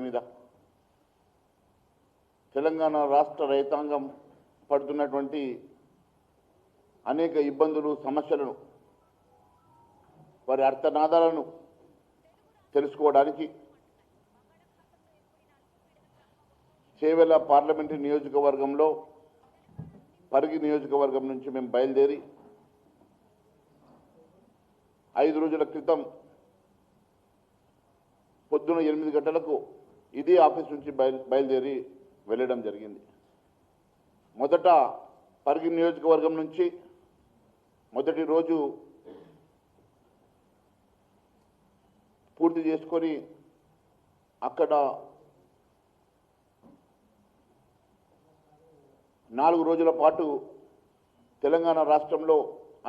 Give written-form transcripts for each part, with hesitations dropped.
మీద తెలంగాణ రాష్ట్ర రైతాంగం పడుతున్నటువంటి అనేక ఇబ్బందులు సమస్యలను వారి అర్థనాదాలను తెలుసుకోవడానికి చేవెళ్ల పార్లమెంటరీ నియోజకవర్గంలో పరిగి నియోజకవర్గం నుంచి మేము బయలుదేరి 5 రోజుల క్రితం పొద్దున 8 గంటలకు ఇదే ఆఫీస్ నుంచి బయలుదేరి వెళ్ళడం జరిగింది. మొదట పరిగి నియోజకవర్గం నుంచి మొదటి రోజు పూర్తి చేసుకొని అక్కడ 4 రోజుల పాటు తెలంగాణ రాష్ట్రంలో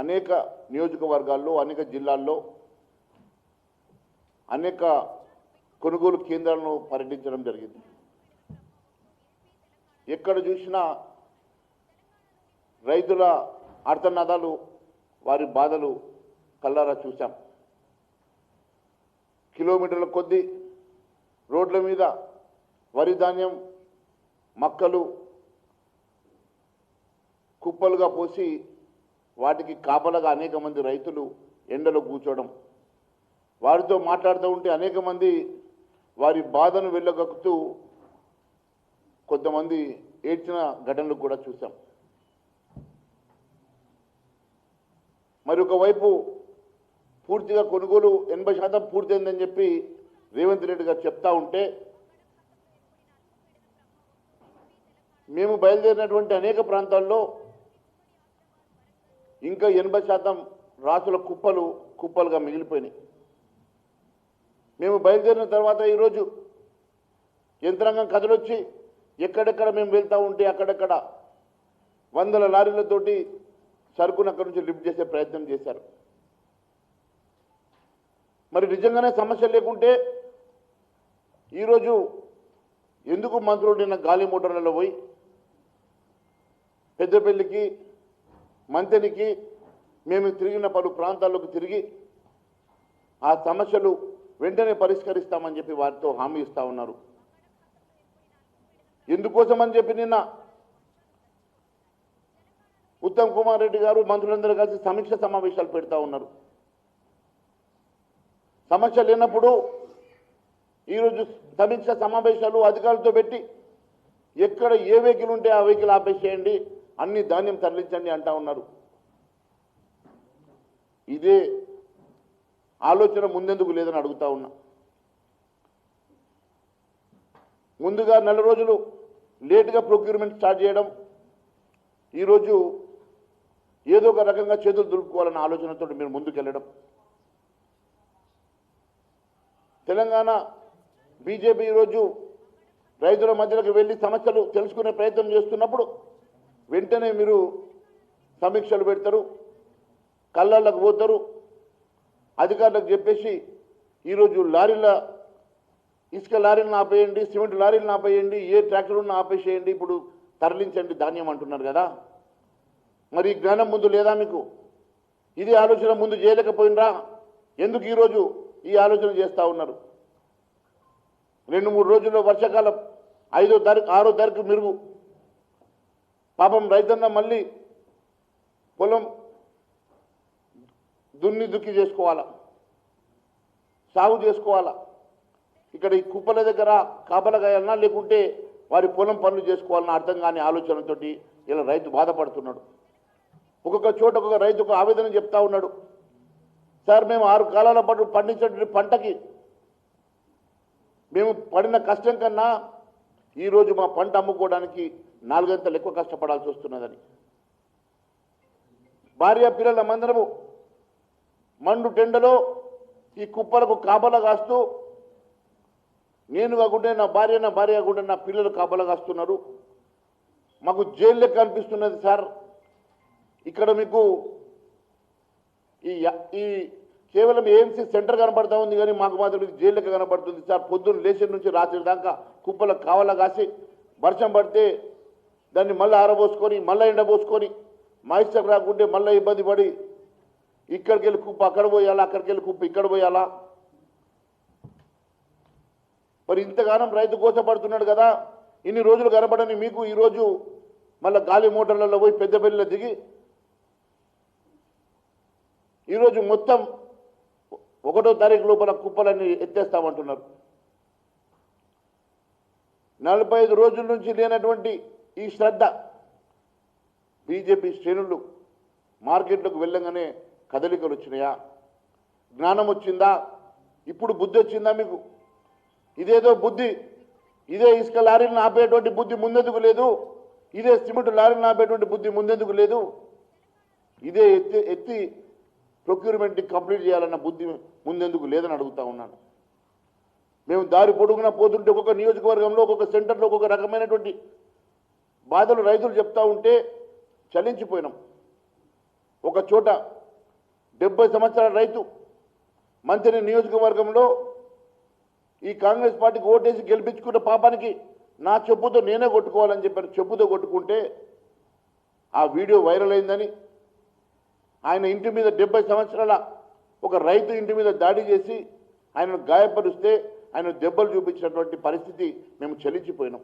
అనేక నియోజకవర్గాల్లో అనేక జిల్లాల్లో అనేక కొనుగోలు కేంద్రాలను పర్యటించడం జరిగింది. ఎక్కడ చూసినా రైతుల ఆర్తనాదాలు వారి బాధలు కళ్ళారా చూశాం. కిలోమీటర్ల కొద్దీ రోడ్ల మీద వరి ధాన్యం మక్కలు కుప్పలుగా పోసి వాటికి కాపలగా అనేక మంది రైతులు ఎండలో కూర్చోవడం, వారితో మాట్లాడుతూ ఉంటే అనేక మంది వారి బాధను వెళ్ళగక్కుతూ కొంతమంది ఏడ్చిన ఘటనలు కూడా చూసాం. మరి ఒకవైపు పూర్తిగా కొనుగోలు 80% పూర్తయిందని చెప్పి రేవంత్ రెడ్డి గారు చెప్తా ఉంటే మేము బయలుదేరినటువంటి అనేక ప్రాంతాల్లో ఇంకా 80% రాసుల కుప్పలుగా మిగిలిపోయినాయి. మేము బయలుదేరిన తర్వాత ఈరోజు యంత్రాంగం కథలొచ్చి ఎక్కడెక్కడ మేము వెళ్తూ ఉంటే అక్కడెక్కడ 100 లారీలతోటి సరుకును అక్కడి నుంచి లిఫ్ట్ చేసే ప్రయత్నం చేశారు. మరి నిజంగానే సమస్య లేకుంటే ఈరోజు ఎందుకు మంత్రులు నిన్న గాలి మోటార్లలో పోయి పెద్దపల్లికి మంతెనికి మేము తిరిగిన పలు ప్రాంతాల్లోకి తిరిగి ఆ సమస్యలు వెంటనే పరిష్కరిస్తామని చెప్పి వారితో హామీ ఇస్తూ ఉన్నారు. ఎందుకోసమని చెప్పి నిన్న ఉత్తమ్ కుమార్ రెడ్డి గారు మంత్రులందరూ కలిసి సమీక్ష సమావేశాలు పెడతా ఉన్నారు. సమస్య లేనప్పుడు ఈరోజు సమీక్ష సమావేశాలు అధికారులతో పెట్టి ఎక్కడ ఏ వెహికల్ ఉంటే ఆ వెహికల్ ఆపేసేయండి, అన్ని ధాన్యం తరలించండి అంటా ఉన్నారు. ఇదే ఆలోచన ముందెందుకు లేదని అడుగుతా ఉన్నా. ముందుగా 4 రోజులు లేటుగా ప్రొక్యూర్మెంట్ స్టార్ట్ చేయడం, ఈరోజు ఏదో ఒక రకంగా చేతులు దులుపుకోవాలన్న ఆలోచనతో మీరు ముందుకెళ్ళడం, తెలంగాణ బీజేపీ ఈరోజు రైతుల మధ్యలోకి వెళ్ళి సమస్యలు తెలుసుకునే ప్రయత్నం చేస్తున్నప్పుడు వెంటనే మీరు సమీక్షలు పెడతారు, కళ్ళకు పోతారు, అధికారులకు చెప్పేసి ఈరోజు ఇసుక లారీలను ఆపేయండి, సిమెంట్ లారీలను ఆపేయండి, ఏ ట్రాక్టర్లను ఆపేసేయండి, ఇప్పుడు తరలించండి ధాన్యం అంటున్నారు కదా. మరి ఈ జ్ఞానం ముందు లేదా మీకు? ఇది ఆలోచన ముందు చేయలేకపోయినరా? ఎందుకు ఈరోజు ఈ ఆలోచన చేస్తూ ఉన్నారు? 2-3 రోజుల్లో వర్షాకాలం 5వ తారీఖు 6వ తారీఖు మెరుగు. పాపం రైతన్న మళ్ళీ పొలం దుక్కి చేసుకోవాలా, సాగు చేసుకోవాలా, ఇక్కడ ఈ కుప్పల దగ్గర కాపలగాయన్నా లేకుంటే వారి పొలం పనులు చేసుకోవాలన్న అర్థం కాని ఆలోచనతో ఇలా రైతు బాధపడుతున్నాడు. ఒక్కొక్క చోట ఒక్కొక్క రైతు ఒక ఆవేదన చెప్తా ఉన్నాడు. సార్, మేము 6 కాలాల పాటు పండించినటువంటి పంటకి మేము పడిన కష్టం కన్నా ఈరోజు మా పంట అమ్ముకోవడానికి 4 గంటలు ఎక్కువ కష్టపడాల్సి వస్తున్నదని. భార్య పిల్లల మందరము మండు టెండలో ఈ కుప్పలకు కాపలా కాస్తూ, నేను కాకుంటే నా భార్య కాకుండా నా పిల్లలు కాపలా కాస్తున్నారు. మాకు జైలు లెక్క అనిపిస్తున్నది సార్. ఇక్కడ మీకు ఈ కేవలం ఏఎంసీ సెంటర్ కనబడతా ఉంది కానీ మాకు మాత్రం జైలు లెక్క కనబడుతుంది సార్. పొద్దున్న లేచిన నుంచి రాత్రి దాకా కుప్పలకు కావాలా కాసి వర్షం పడితే దాన్ని మళ్ళీ ఆరబోసుకొని మళ్ళీ ఎండబోసుకొని మాయిశ్చర్ రాకుంటే మళ్ళీ ఇబ్బంది పడి ఇక్కడికి వెళ్ళి కుప్ప అక్కడ పోయాలా, అక్కడికి వెళ్ళి కుప్ప ఇక్కడ పోయాలా. మరి ఇంతగానం రైతు కోసపడుతున్నాడు కదా, ఇన్ని రోజులు కనబడని మీకు ఈరోజు మళ్ళీ గాలి మోటార్లలో పోయి పెద్దపల్లిలో దిగి ఈరోజు మొత్తం 1వ తారీఖు లోపల కుప్పలన్నీ ఎత్తేస్తామంటున్నారు. 45 రోజుల నుంచి లేనటువంటి ఈ శ్రద్ధ బీజేపీ శ్రేణులు మార్కెట్లకు వెళ్ళగానే కదలికలు వచ్చినాయా? జ్ఞానం వచ్చిందా? ఇప్పుడు బుద్ధి వచ్చిందా మీకు? ఇదేదో బుద్ధి, ఇదే ఇసుక లారీలను ఆపేటువంటి బుద్ధి ముందెందుకు లేదు? ఇదే సిమెంట్ లారీలను ఆపేటువంటి బుద్ధి ముందెందుకు లేదు? ఇదే ఎత్తి ప్రొక్యూర్మెంట్ని కంప్లీట్ చేయాలన్న బుద్ధి ముందెందుకు లేదని అడుగుతా ఉన్నాను. మేము దారి పొడుగున పోతుంటే ఒక్కొక్క నియోజకవర్గంలో ఒక్కొక్క సెంటర్లో ఒక్కొక్క రకమైనటువంటి బాధలు రైతులు చెప్తా ఉంటే చలించిపోయినాం. ఒక చోట 70 సంవత్సరాల రైతు మంత్రి నియోజకవర్గంలో ఈ కాంగ్రెస్ పార్టీకి ఓటేసి గెలిపించుకున్న పాపానికి నా చెప్పుతో నేనే కొట్టుకోవాలని చెప్పారు. చెప్పుతో కొట్టుకుంటే ఆ వీడియో వైరల్ అయిందని ఆయన ఇంటి మీద 70 సంవత్సరాల ఒక రైతు ఇంటి మీద దాడి చేసి ఆయనను గాయపరుస్తే ఆయన దెబ్బలు చూపించినటువంటి పరిస్థితి మేము చలించిపోయినాం.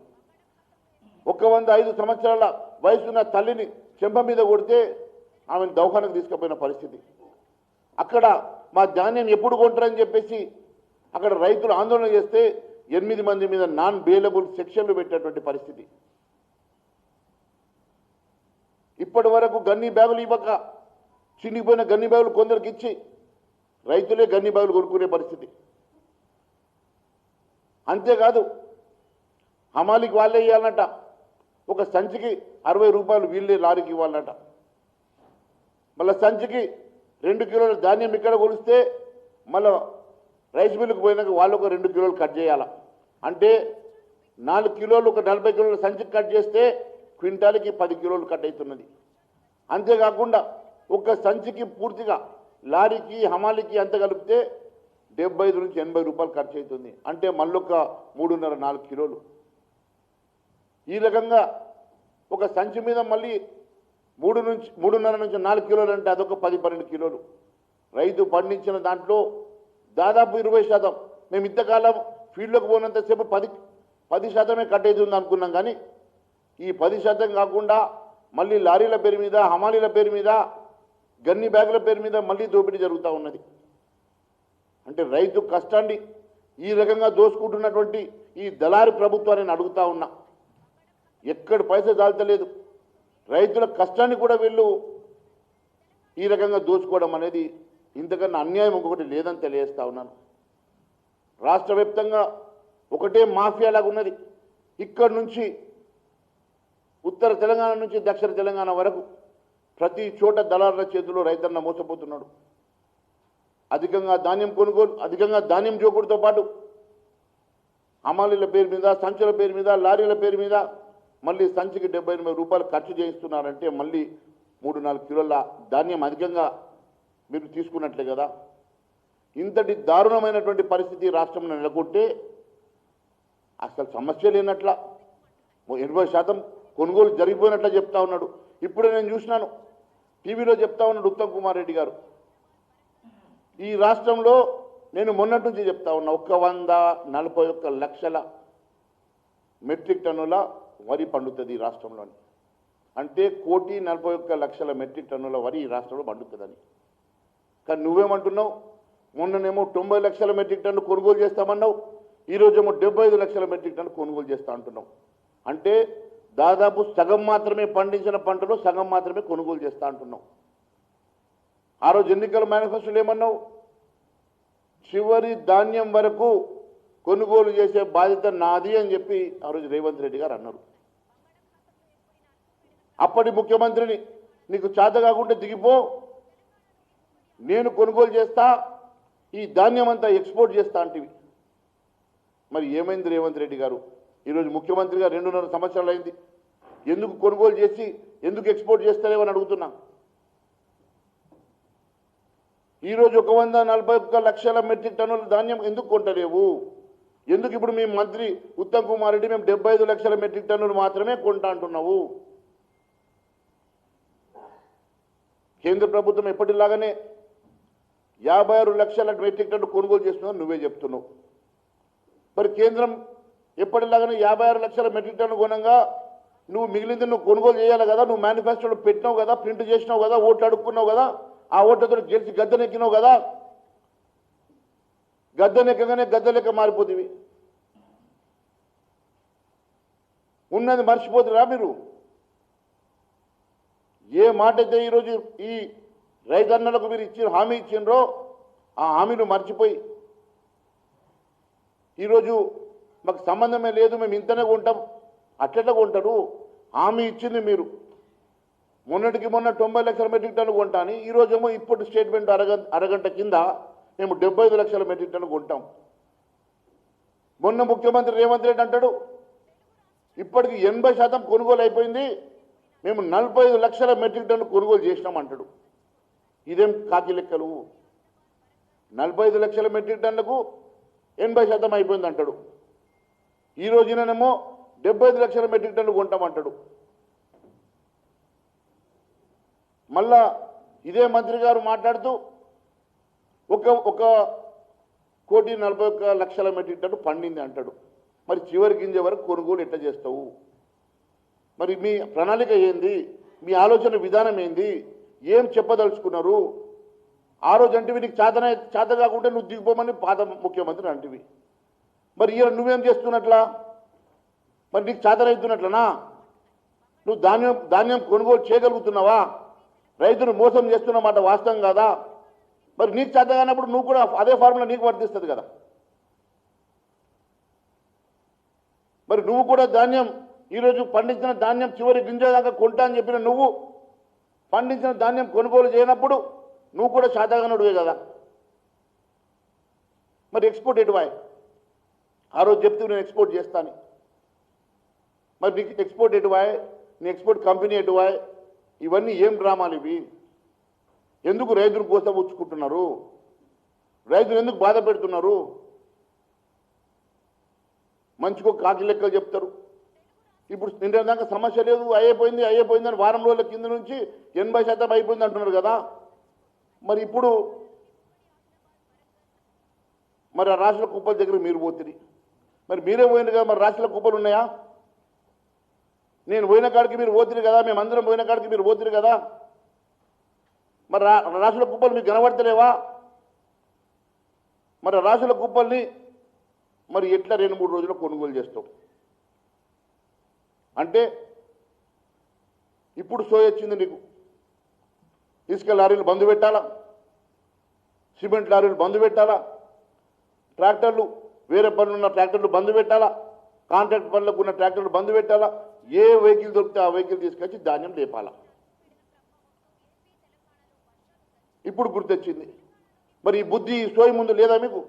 105 సంవత్సరాల వయసున్న తల్లిని చెంప మీద కొడితే ఆమెను దవాఖానకు తీసుకుపోయిన పరిస్థితి. అక్కడ మా ధాన్యం ఎప్పుడు కొంటారని చెప్పేసి అక్కడ రైతులు ఆందోళన చేస్తే 8 మంది మీద నాన్ బెయిలబుల్ సెక్షన్లు పెట్టేటువంటి పరిస్థితి. ఇప్పటి వరకు గన్ని బ్యాగులు ఇవ్వక చినిగిపోయిన గన్ని బ్యాగులు కొందరికి ఇచ్చి రైతులే గన్ని బ్యాగులు కొనుక్కునే పరిస్థితి. అంతేకాదు హమాలికి వాళ్ళే ఇవ్వాలన్నట, ఒక సంచికి 60 రూపాయలు వీళ్ళే లారీకి ఇవ్వాలన్నట. మళ్ళీ సంచికి 2 కిలోల ధాన్యం ఇక్కడ కొలిస్తే మళ్ళీ రైస్ మిల్లుకు పోయినాక వాళ్ళు ఒక 2 కిలోలు కట్ చేయాలి. అంటే 4 కిలోలు ఒక 40 కిలోల సంచికి కట్ చేస్తే క్వింటాల్కి 10 కిలోలు కట్ అవుతున్నది. అంతేకాకుండా ఒక సంచికి పూర్తిగా లారీకి హమాలికి అంత కలిపితే 75 నుంచి 80 రూపాయలు ఖర్చు అవుతుంది. అంటే మళ్ళొక 3.5-4 కిలోలు. ఈ రకంగా ఒక సంచి మీద మళ్ళీ 3.5 నుంచి 4 కిలోలు అంటే అదొక 10-12 కిలోలు. రైతు పండించిన దాంట్లో దాదాపు 20%. మేము ఇంతకాలం ఫీల్డ్లోకి పోయినంతసేపు 10% కట్ అవుతుంది అనుకున్నాం. కానీ ఈ 10% కాకుండా మళ్ళీ లారీల పేరు మీద, హమాలీల పేరు మీద, గన్ని బ్యాగుల పేరు మీద మళ్ళీ దోపిడీ జరుగుతూ ఉన్నది. అంటే రైతు కష్టాన్ని ఈ రకంగా దోసుకుంటున్నటువంటి ఈ దళారి ప్రభుత్వాన్ని నేను అడుగుతా ఉన్నా. ఎక్కడ పైసా చాలతలేదు, రైతుల కష్టాన్ని కూడా వీళ్ళు ఈ రకంగా దోచుకోవడం అనేది ఇంతకన్నా అన్యాయం ఇంకొకటి లేదని తెలియజేస్తా ఉన్నాను. రాష్ట్ర వ్యాప్తంగా ఒకటే మాఫియాలాగా ఉన్నది. ఇక్కడి నుంచి ఉత్తర తెలంగాణ నుంచి దక్షిణ తెలంగాణ వరకు ప్రతి చోట దళారుల చేతిలో రైతన్న మోసపోతున్నాడు. అధికంగా ధాన్యం కొనుగోలు, అధికంగా ధాన్యం జోకుడుతో పాటు హమాలీల పేరు మీద, సంచుల పేరు మీద, లారీల పేరు మీద మళ్ళీ సంచికి 78 రూపాయలు ఖర్చు చేయిస్తున్నారంటే మళ్ళీ 3-4 కిలోల ధాన్యం అధికంగా మీరు తీసుకున్నట్లే కదా. ఇంతటి దారుణమైనటువంటి పరిస్థితి రాష్ట్రంలో నెలకొంటే అసలు సమస్య లేనట్ల 80% కొనుగోలు జరిగిపోయినట్ల చెప్తా ఉన్నాడు. ఇప్పుడు నేను చూసినాను టీవీలో చెప్తా ఉన్నాడు ఉత్తమ్ కుమార్ రెడ్డి గారు. ఈ రాష్ట్రంలో నేను మొన్నటి నుంచి చెప్తా ఉన్నా 141 లక్షల మెట్రిక్ టన్నుల వరి పండుతుంది ఈ రాష్ట్రంలోని. అంటే 1,41,00,000 మెట్రిక్ టన్నుల వరి ఈ రాష్ట్రంలో పండుతుందని. కానీ నువ్వేమంటున్నావు? మొన్ననేమో 90 లక్షల మెట్రిక్ టన్ను కొనుగోలు చేస్తామన్నావు, ఈరోజేమో 75 లక్షల మెట్రిక్ టన్ను కొనుగోలు చేస్తా అంటున్నావు. అంటే దాదాపు సగం మాత్రమే పండించిన పంటలో సగం మాత్రమే కొనుగోలు చేస్తా అంటున్నావు. ఆ రోజు ఎన్నికల మేనిఫెస్టోలో ఏమన్నావు? చివరి ధాన్యం వరకు కొనుగోలు చేసే బాధ్యత నాది అని చెప్పి ఆ రోజు రేవంత్ రెడ్డి గారు అన్నారు. అప్పటి ముఖ్యమంత్రిని నీకు చేత కాకుంటే దిగిపో, నేను కొనుగోలు చేస్తా, ఈ ధాన్యం అంతా ఎక్స్పోర్ట్ చేస్తా అంటివి. మరి ఏమైంది రేవంత్ రెడ్డి గారు? ఈరోజు ముఖ్యమంత్రిగా 2.5 సంవత్సరాలు అయింది. ఎందుకు కొనుగోలు చేసి ఎందుకు ఎక్స్పోర్ట్ చేస్తలేవని అడుగుతున్నా. ఈరోజు 141 లక్షల మెట్రిక్ టన్నుల ధాన్యం ఎందుకు కొంటలేవు? ఎందుకు ఇప్పుడు మీ మంత్రి ఉత్తమ్ కుమార్ రెడ్డి మేము 75 లక్షల మెట్రిక్ టన్నులు మాత్రమే కొంటా అంటున్నావు? కేంద్ర ప్రభుత్వం ఎప్పటిలాగానే 56 లక్షల మెట్రిక్ టన్ను కొనుగోలు చేస్తున్నావు నువ్వే చెప్తున్నావు. మరి కేంద్రం ఎప్పటిలాగానే 56 లక్షల మెట్రిక్ టన్ను కొనంగా నువ్వు మిగిలింది నువ్వు కొనుగోలు చేయాలి కదా, నువ్వు మేనిఫెస్టోలో పెట్టినావు కదా, ప్రింట్ చేసినావు కదా, ఓట్లు అడుక్కున్నావు కదా, ఆ ఓట్లతో గెలిచి గద్దెనెక్కినావు కదా, గద్దెనెక్కగానే గద్దె లెక్క మారిపోతుంది. ఉన్నది మర్చిపోతురా మీరు. ఏ మాట అయితే ఈరోజు ఈ రైతన్నలకు మీరు ఇచ్చిన హామీ ఇచ్చిండ్రో ఆ హామీలు మర్చిపోయి ఈరోజు మాకు సంబంధమే లేదు, మేము ఇంతనే కొంటాం, అట్లెట్లా కొంటారు? హామీ ఇచ్చింది మీరు. మొన్నటికి మొన్న 90 లక్షల మెట్రిక్ టన్ను కొంటాని, ఈరోజేమో ఇప్పుడు స్టేట్మెంట్ అరగంట కింద మేము 75 లక్షల మెట్రిక్ టన్ను కొంటాం. మొన్న ముఖ్యమంత్రి రేవంత్ రెడ్డి అంటాడు ఇప్పటికి 80% కొనుగోలు అయిపోయింది, మేము 45 లక్షల మెట్రిక్ టన్ను కొనుగోలు చేసినాం అంటాడు. ఇదేం కాకి లెక్కలు? 45 లక్షల మెట్రిక్ టన్నులకు 80% అయిపోయింది అంటాడు. ఈ రోజునేమో 75 లక్షల మెట్రిక్ టన్ను కొంటామంటాడు. మళ్ళా ఇదే మంత్రి గారు మాట్లాడుతూ 1,41,40,00,000 మెట్రిక్ టన్ను పండింది అంటాడు. మరి చివరి గింజ వరకు కొనుగోలు ఎట్లా చేస్తావు? మరి మీ ప్రణాళిక ఏంది? మీ ఆలోచన విధానం ఏంది? ఏం చెప్పదలుచుకున్నారు? ఆ రోజు అంటివి నీకు చేత కాకుంటే నువ్వు దిగిపోమని పాత ముఖ్యమంత్రి అంటివి. మరి ఈయన నువ్వేం చేస్తున్నట్లా? మరి నీకు చేతనవుతున్నట్లనా? నువ్వు ధాన్యం కొనుగోలు చేయగలుగుతున్నావా? రైతును మోసం చేస్తున్నమాట వాస్తవం కాదా? మరి నీకు చేత కానప్పుడు నువ్వు కూడా అదే ఫార్ములా నీకు వర్తిస్తుంది కదా. మరి నువ్వు కూడా ఈరోజు పండించిన ధాన్యం చివరి గింజ దాకా కొంటా అని చెప్పిన నువ్వు పండించిన ధాన్యం కొనుగోలు చేయనప్పుడు నువ్వు కూడా శాతగానుడివే కదా. మరి ఎక్స్పోర్ట్ ఎటువాయ్? ఆ రోజు చెప్తూ నేను ఎక్స్పోర్ట్ చేస్తాను. మరి నీకు ఎక్స్పోర్ట్ ఎటువాయ్? నీ ఎక్స్పోర్ట్ కంపెనీ ఎటువాయ్? ఇవన్నీ ఏం డ్రామాలు ఇవి? ఎందుకు రైతుల కోసం ఉంచుకుంటున్నారు? రైతులు ఎందుకు బాధ పెడుతున్నారు? మంచికో కాకి లెక్కలు చెప్తారు. ఇప్పుడు నిన్న దాకా సమస్య లేదు, అయిపోయింది అని వారం రోజుల కింద నుంచి 80% అయిపోయింది అంటున్నారు కదా. మరి ఇప్పుడు మరి ఆ రాష్ట్ర కుప్పల దగ్గర మీరు పోతుంది, మరి మీరే పోయింది కదా, మరి రాష్ట్ర కుప్పలు ఉన్నాయా? నేను పోయిన కాడికి మీరు పోతుంది కదా, మేమందరం పోయిన కాడికి మీరు పోతుంది కదా. మరి రాష్ట్ర కుప్పలు మీకు కనబడతలేవా? మరి రాష్ట్ర కుప్పల్ని మరి ఎట్లా 2-3 రోజుల్లో కొనుగోలు చేస్తాం అంటే ఇప్పుడు సోయొచ్చింది నీకు. ఇసుక లారీలు బంద్ పెట్టాలా, సిమెంట్ లారీలు బంద్ పెట్టాలా, ట్రాక్టర్లు వేరే పనులున్న ట్రాక్టర్లు బంద్ పెట్టాలా, కాంట్రాక్ట్ పనులకు ఉన్న ట్రాక్టర్లు బంద్ పెట్టాలా, ఏ వెహికల్ దొరికితే ఆ వెహికల్ తీసుకొచ్చి ధాన్యం లేపాలా. ఇప్పుడు గుర్తొచ్చింది. మరి ఈ బుద్ధి సోయి ముందు లేదా మీకు?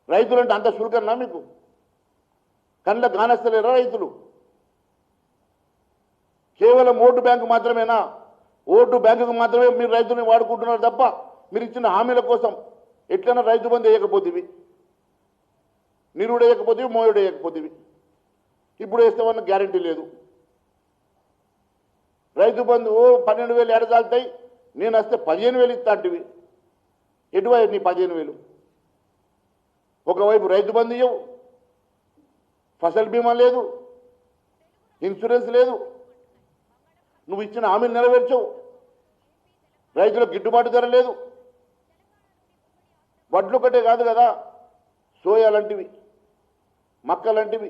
రైతులంటే అంత శుల్కన్నా మీకు? కళ్ళ కానస్తలేరా రైతులు? కేవలం ఓటు బ్యాంకు మాత్రమేనా? ఓటు బ్యాంకుకు మాత్రమే మీరు రైతుల్ని వాడుకుంటున్నారు తప్ప మీరు ఇచ్చిన హామీల కోసం ఎట్లైనా రైతు బంధు వేయకపోతేవి, నిరుడు వేయకపోతేవి, మోయుడు వేయకపోతేవి. ఇప్పుడు వేస్తామన్న గ్యారంటీ లేదు. రైతు బంధు 12,000 ఏడజాలుతాయి, నేను వస్తే 15,000 ఇస్తా అంటివి. ఎటువైపు నీ 15,000? ఒకవైపు రైతు బంధు ఇవ్వవు, ఫసల్ బీమా లేదు, ఇన్సూరెన్స్ లేదు, నువ్వు ఇచ్చిన హామీలు నెరవేర్చవు, రైతులకు గిట్టుబాటు ధర లేదు. వడ్లు ఒకటే కాదు కదా, సోయా లాంటివి, మక్క లాంటివి,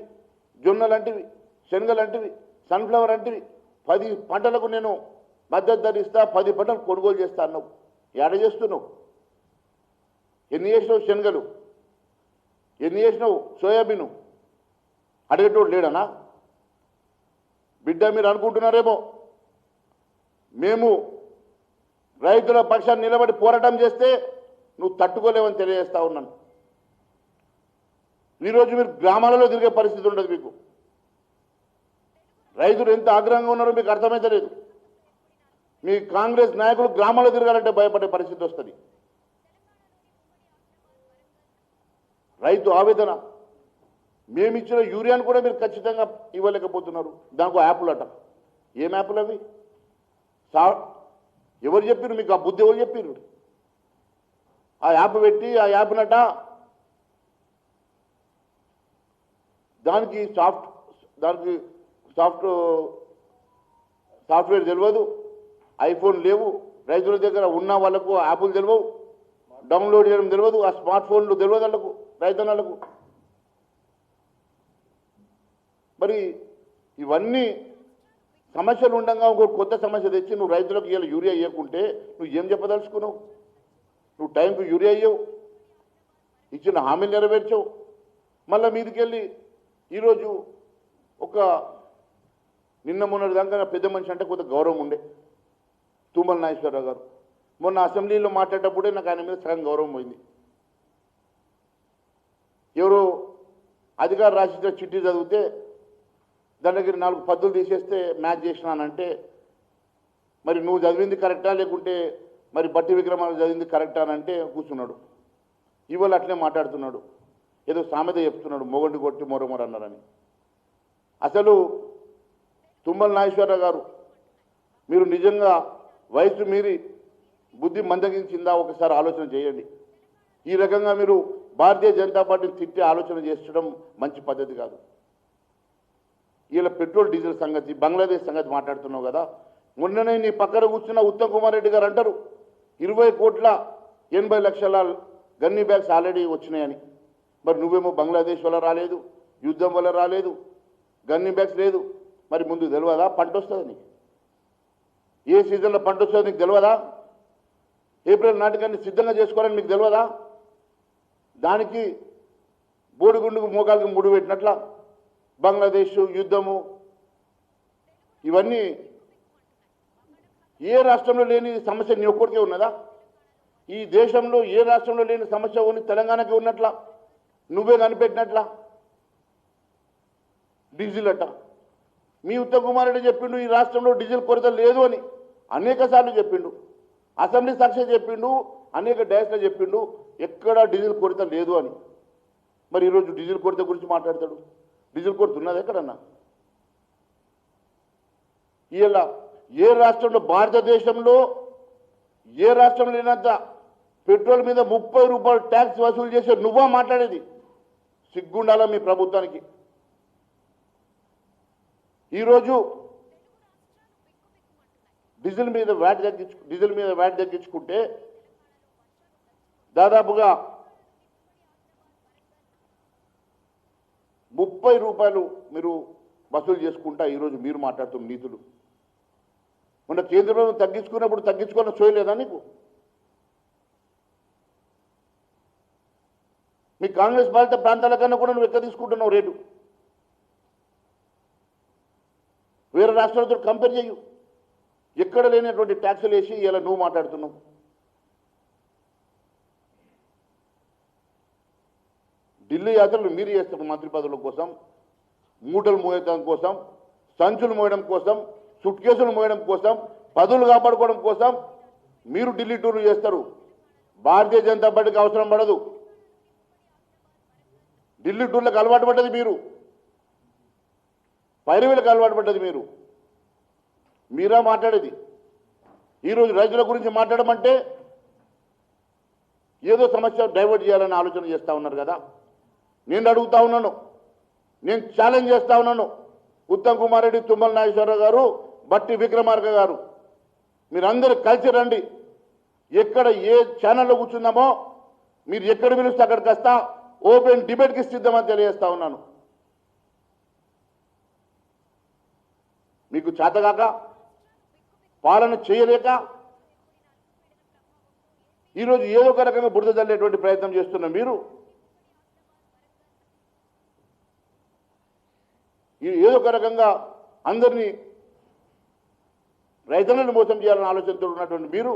జొన్న లాంటివి, శనగ లాంటివి, సన్ఫ్లవర్ లాంటివి 10 పంటలకు నేను మద్దతు ధర ఇస్తా, 10 పంటలు కొనుగోలు చేస్తా అన్నావు. ఏడ చేస్తున్నావు? ఎన్ని చేసినావు శనగలు? ఎన్ని చేసినావు సోయాబీను? అడిగేటోడు లేడనా? బిడ్డ మీరు అనుకుంటున్నారేమో మేము రైతుల పక్షాన్ని నిలబడి పోరాటం చేస్తే నువ్వు తట్టుకోలేవని తెలియజేస్తా ఉన్నాను. ఈరోజు మీరు గ్రామాలలో తిరిగే పరిస్థితి ఉండదు మీకు. రైతులు ఎంత ఆగ్రహంగా ఉన్నారో మీకు అర్థమైతే లేదు. మీ కాంగ్రెస్ నాయకులు గ్రామాల్లో తిరగాలంటే భయపడే పరిస్థితి వస్తుంది. రైతు ఆవేదన, మేమిచ్చిన యూరియాను కూడా మీరు ఖచ్చితంగా ఇవ్వలేకపోతున్నారు. దానికి యాప్లు అట. ఏం యాప్లు అవి? ఎవరు చెప్పారు మీకు? ఆ బుద్ధి ఎవరు చెప్పారు? ఆ యాప్ పెట్టి ఆ యాప్నట దానికి సాఫ్ట్వేర్ తెలియదు, ఐఫోన్ లేవు, రైతుల దగ్గర ఉన్న వాళ్ళకు యాప్లు తెలియవు, డౌన్లోడ్ చేయడం తెలియదు, ఆ స్మార్ట్ ఫోన్లు తెలియదు వాళ్ళకు, రైతన్నలకు. మరి ఇవన్నీ సమస్యలు ఉండగా ఇంకో కొత్త సమస్య తెచ్చి నువ్వు రైతులకు ఇలా యూరియా ఇవ్వకుంటే నువ్వు ఏం చెప్పదలుచుకున్నావు? నువ్వు టైంకు యూరియా ఇవ్వవు, ఇచ్చిన హామీలు నెరవేర్చవు. మళ్ళీ మీదికెళ్ళి ఈరోజు ఒక నిన్న మొన్నటి దాకా పెద్ద మనిషి అంటే కొంత గౌరవం ఉండే తుమ్మల నాగేశ్వరరావు గారు. మొన్న అసెంబ్లీలో మాట్లాడేటప్పుడే నాకు ఆయన మీద సగం గౌరవం పోయింది. ఎవరో అధికారు రాసిన చిట్టి చదివితే దాని దగ్గర 4 పద్దులు తీసేస్తే మ్యాచ్ చేసినానంటే మరి నువ్వు చదివింది కరెక్టా లేకుంటే మరి బట్టి విక్రమాలు చదివింది కరెక్టా అని అంటే కూర్చున్నాడు. ఇవాళ అట్లే మాట్లాడుతున్నాడు, ఏదో సామెత చెప్తున్నాడు, మొగండి కొట్టి మొరమొర అన్నారని. అసలు తుమ్మల నాగేశ్వరరావు గారు మీరు నిజంగా వయసు మీరి బుద్ధి మందగించిందా ఒకసారి ఆలోచన చేయండి. ఈ రకంగా మీరు భారతీయ జనతా పార్టీని తిట్టే ఆలోచన చేసడం మంచి పద్ధతి కాదు. ఇలా పెట్రోల్ డీజిల్ సంగతి, బంగ్లాదేశ్ సంగతి మాట్లాడుతున్నావు కదా. మొన్ననే నీ పక్కన కూర్చున్న ఉత్తమ్ కుమార్ రెడ్డి గారు అంటారు 20,80,00,000 గన్నీ బ్యాగ్స్ ఆల్రెడీ వచ్చినాయని. మరి నువ్వేమో బంగ్లాదేశ్ వల్ల రాలేదు, యుద్ధం వల్ల రాలేదు, గన్నీ బ్యాగ్స్ లేదు. మరి ముందు తెలియదా పంట వస్తుంది నీకు? ఏ సీజన్లో పంట వస్తుందో నీకు తెలియదా? ఏప్రిల్ నాటికన్నీ సిద్ధంగా చేసుకోవాలని మీకు తెలియదా? దానికి బోడిగుండుకు మోకాలకు ముడి పెట్టినట్ల బంగ్లాదేశ్ యుద్ధము ఇవన్నీ ఏ రాష్ట్రంలో లేని సమస్య నీ ఒక్కడికే ఉన్నదా? ఈ దేశంలో ఏ రాష్ట్రంలో లేని సమస్య ఉంది తెలంగాణకి ఉన్నట్లా, నువ్వే కనిపెట్టినట్లా. డీజిల్ అట్ట మీ ఉత్తమ్ కుమార్ రెడ్డి చెప్పిండు ఈ రాష్ట్రంలో డీజిల్ కొరత లేదు అని అనేక సార్లు చెప్పిండు, అసెంబ్లీ సాక్షి చెప్పిండు, అనేక డైస్లో చెప్పిండు ఎక్కడ డీజిల్ కొరత లేదు అని. మరి ఈరోజు డీజిల్ కొరత గురించి మాట్లాడతాడు. డీజిల్ కొరత ఉన్నది ఎక్కడన్నా? ఇలా ఏ రాష్ట్రంలో భారతదేశంలో ఏ రాష్ట్రంలో లేనంత పెట్రోల్ మీద 30 రూపాయలు ట్యాక్స్ వసూలు చేసే నువ్వా మాట్లాడేది? సిగ్గుండాలా మీ ప్రభుత్వానికి. ఈరోజు డీజిల్ మీద వ్యాట్ తగ్గించుకుంటే దాదాపుగా 30 రూపాయలు మీరు వసూలు చేసుకుంటా ఈరోజు మీరు మాట్లాడుతున్న నీతులు. మొన్న కేంద్ర ప్రభుత్వం తగ్గించుకున్నప్పుడు తగ్గించుకోవాలని చూయలేదా నీకు? మీ కాంగ్రెస్ పాలిత ప్రాంతాల కన్నా కూడా నువ్వు ఎక్కడ తీసుకుంటున్నావు రేటు? వేరే రాష్ట్రాలతో కంపేర్ చేయు. ఎక్కడ లేనటువంటి ట్యాక్సులు వేసి ఇలా నువ్వు మాట్లాడుతున్నావు. ఢిల్లీ యాత్రలు మీరు చేస్తారు మంత్రి పదవుల కోసం, మూటలు మోయడం కోసం, సంచులు మోయడం కోసం, సుట్ కేసులు మోయడం కోసం, పదవులు కాపాడుకోవడం కోసం మీరు ఢిల్లీ టూర్లు చేస్తారు. భారతీయ జనతా పార్టీకి అవసరం పడదు. ఢిల్లీ టూర్లకు అలవాటు పడ్డది మీరు, పైరవీలకు అలవాటు పడ్డది మీరు. మీరా మాట్లాడేది? ఈరోజు రైతుల గురించి మాట్లాడమంటే ఏదో సమస్య డైవర్ట్ చేయాలని ఆలోచన చేస్తూ ఉన్నారు కదా. నేను అడుగుతా ఉన్నాను, నేను ఛాలెంజ్ చేస్తా ఉన్నాను. ఉత్తమ్ కుమార్ రెడ్డి, తుమ్మల నాగేశ్వరరావు గారు, బట్టి విక్రమార్క గారు, మీరందరూ కలిసి రండి. ఎక్కడ ఏ ఛానల్లో కూర్చుందామో మీరు ఎక్కడ పిలిస్తే అక్కడికి వస్తా, ఓపెన్ డిబేట్కి సిద్ధమని తెలియజేస్తా ఉన్నాను. మీకు చేతగాక, పాలన చేయలేక ఈరోజు ఏదో ఒక రకంగా బురద జల్లేటువంటి ప్రయత్నం చేస్తున్న మీరు ఏదో ఒక రకంగా అందరినీ రైతులను మోసం చేయాలనే ఆలోచనతో ఉన్నటువంటి మీరు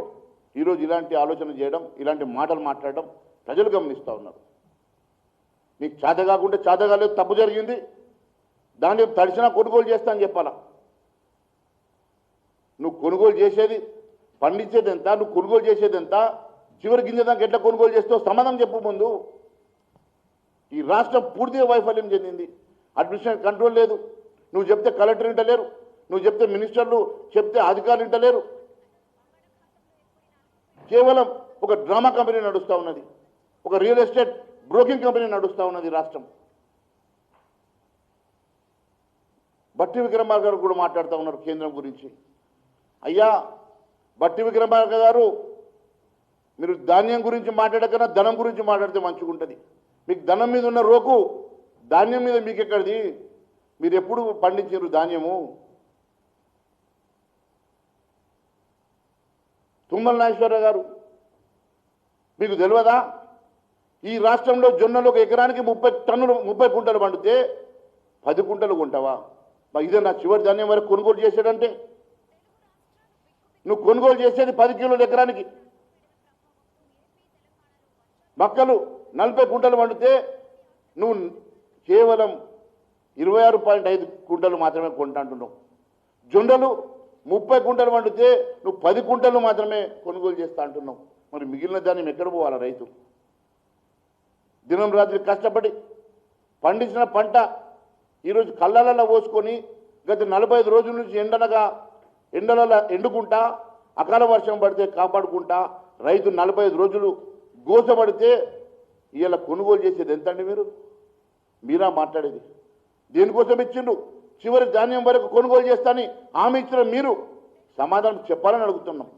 ఈరోజు ఇలాంటి ఆలోచన చేయడం, ఇలాంటి మాటలు మాట్లాడడం ప్రజలు గమనిస్తూ ఉన్నారు. మీకు చేత కాకుంటే చేత కాలేదు, తప్పు జరిగింది, దాన్ని తడిసినా కొనుగోలు చేస్తా అని చెప్పాలా. నువ్వు కొనుగోలు చేసేది, పండించేది ఎంత, నువ్వు కొనుగోలు చేసేది ఎంత, చివరి గింజ దాకా ఎట్లా కొనుగోలు చేస్తావు సమాధానం చెప్పు ముందు. ఈ రాష్ట్రం పూర్తిగా వైఫల్యం చెందింది. అడ్మినిస్ట్రేషన్ కంట్రోల్ లేదు. నువ్వు చెప్తే కలెక్టర్ ఇంటలేరు, నువ్వు చెప్తే మినిస్టర్లు చెప్తే అధికారులు ఇంటలేరు. కేవలం ఒక డ్రామా కంపెనీ నడుస్తూ ఉన్నది, ఒక రియల్ ఎస్టేట్ బ్రోకింగ్ కంపెనీ నడుస్తూ ఉన్నది రాష్ట్రం. బట్టి విక్రమార్క గారు కూడా మాట్లాడుతూ ఉన్నారు కేంద్రం గురించి. అయ్యా బట్టి విక్రమార్క గారు, మీరు ధాన్యం గురించి మాట్లాడకన్నా ధనం గురించి మాట్లాడితే మంచిగా ఉంటుంది. మీకు ధనం మీద ఉన్న రోకు ధాన్యం మీద మీకు ఎక్కడిది? మీరు ఎప్పుడు పండించారు ధాన్యము? తుమ్మల నాగేశ్వరరావు గారు, మీకు తెలియదా? ఈ రాష్ట్రంలో జొన్నలు ఒక ఎకరానికి 30 కుంటలు పండితే 10 కుంటలు కొంటావా? ఇదే నా చివరి ధాన్యం వరకు కొనుగోలు చేసాడంటే నువ్వు కొనుగోలు చేసేది 10 కిలోల ఎకరానికి. మక్కలు 40 కుంటలు పండితే నువ్వు కేవలం 26.5 కుంటలు మాత్రమే కొంటా అంటున్నావు. జొండలు 30 కుంటలు పండితే నువ్వు 10 కుంటలు మాత్రమే కొనుగోలు చేస్తా అంటున్నావు. మరి మిగిలిన ధాన్యం ఎక్కడ పోవాలా? రైతు దినం రాత్రి కష్టపడి పండించిన పంట ఈరోజు కళ్ళలలో పోసుకొని గత 45 రోజుల నుంచి ఎండలలో ఎండుకుంటా, అకాల వర్షం పడితే కాపాడుకుంటా రైతు 45 రోజులు గోసపడితే ఇలా కొనుగోలు చేసేది ఎంత అండి? మీరా మాట్లాడేది? దేనికోసం ఇచ్చిండు? చివరి ధాన్యం వరకు కొనుగోలు చేస్తానని హామీ ఇచ్చిన మీరు సమాధానం చెప్పాలని అడుగుతున్నాం.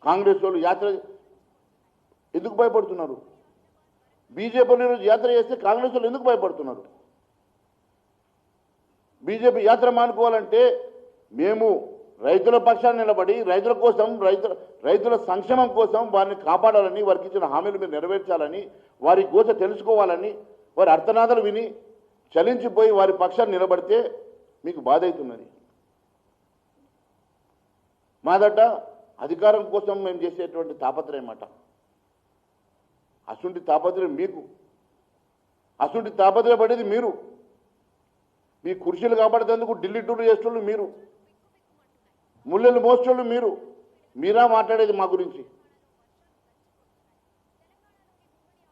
కాంగ్రెస్ వాళ్ళు యాత్ర ఎందుకు భయపడుతున్నారు? బీజేపీలో ఈరోజు యాత్ర చేస్తే కాంగ్రెస్ వాళ్ళు ఎందుకు భయపడుతున్నారు? బీజేపీ యాత్ర మానుకోవాలంటే మేము రైతుల పక్షాన్ని నిలబడి రైతుల కోసం, రైతుల సంక్షేమం కోసం వారిని కాపాడాలని, వారికి ఇచ్చిన హామీలు మీరు నెరవేర్చాలని, వారి గోస తెలుసుకోవాలని, వారి అర్థనాదాలు విని చలించిపోయి వారి పక్షాన్ని నిలబడితే మీకు బాధ అవుతున్నది. మాదట అధికారం కోసం మేము చేసేటువంటి తాపత్రయం మాట. అసుంటి తాపత్రయం మీకు, అసుంటి తాపత్రయపడేది మీరు. మీ కుర్చీలు కాపాడేందుకు ఢిల్లీ టూర్లు చేసేటోళ్ళు మీరు, ముళ్ళెలు మోసేటోళ్ళు మీరు. మీరా మాట్లాడేది మా గురించి?